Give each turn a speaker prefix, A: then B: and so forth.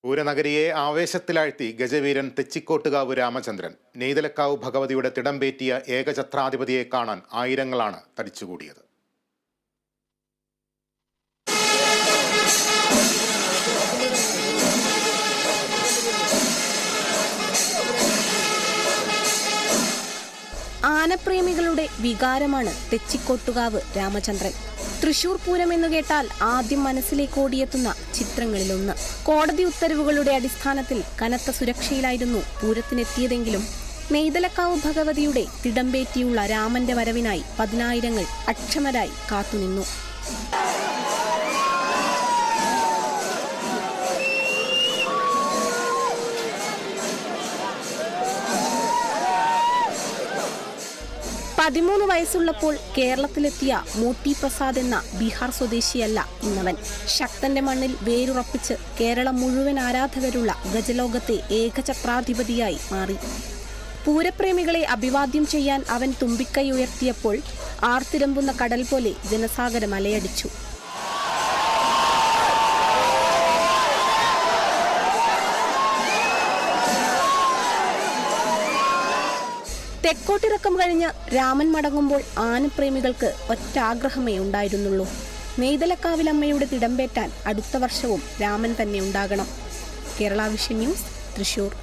A: പൂരനഗരിയെ ആവേശത്തിലാഴ്ത്തി ഗജവീരൻ തെച്ചിക്കോട്ടുകാവ് രാമചന്ദ്രൻ. നെയ്തലക്കാവ് ഭഗവതിയുടെ തിടമ്പേറ്റിയ ഏകഛത്രാധിപതിയെ കാണാൻ ആയിരങ്ങളാണ് തടിച്ചുകൂടിയത്.
B: ആനപ്രേമികളുടെ വികാരമാണ് തെച്ചിക്കോട്ടുകാവ് രാമചന്ദ്രൻ. തൃശൂർ പൂരം എന്ന് കേട്ടാൽ ആദ്യം മനസ്സിലേക്ക് ഓടിയെത്തുന്ന ചിത്രങ്ങളിലൊന്ന്. കോടതി ഉത്തരവുകളുടെ അടിസ്ഥാനത്തിൽ കനത്ത സുരക്ഷയിലായിരുന്നു പൂരത്തിനെത്തിയതെങ്കിലും നെയ്തലക്കാവ് ഭഗവതിയുടെ തിടമ്പേറ്റിയുള്ള രാമന്റെ വരവിനായി പതിനായിരങ്ങൾ അക്ഷമരായി കാത്തുനിന്നു. പതിമൂന്ന് വയസ്സുള്ളപ്പോൾ കേരളത്തിലെത്തിയ മോട്ടി പ്രസാദ് എന്ന ബീഹാർ സ്വദേശിയല്ല ഇന്നവൻ. ശക്തന്റെ മണ്ണിൽ വേരുറപ്പിച്ച് കേരളം മുഴുവൻ ആരാധകരുള്ള ഗജലോകത്തെ ഏകഛത്രാധിപതിയായി മാറി. പൂരപ്രേമികളെ അഭിവാദ്യം ചെയ്യാൻ അവൻ തുമ്പിക്കൈ ഉയർത്തിയപ്പോൾ ആർത്തിരമ്പുന്ന കടൽ പോലെ ജനസാഗരം അലയടിച്ചു. തെക്കോട്ടിറക്കം കഴിഞ്ഞ് രാമൻ മടങ്ങുമ്പോൾ ആനപ്രേമികൾക്ക് ഒറ്റാഗ്രഹമേ ഉണ്ടായിരുന്നുള്ളൂ. നെയ്തലക്കാവിലമ്മയുടെ തിടമ്പേറ്റാൻ അടുത്ത വർഷവും രാമൻ തന്നെ ഉണ്ടാകണം. Kerala vision news, Thrissur.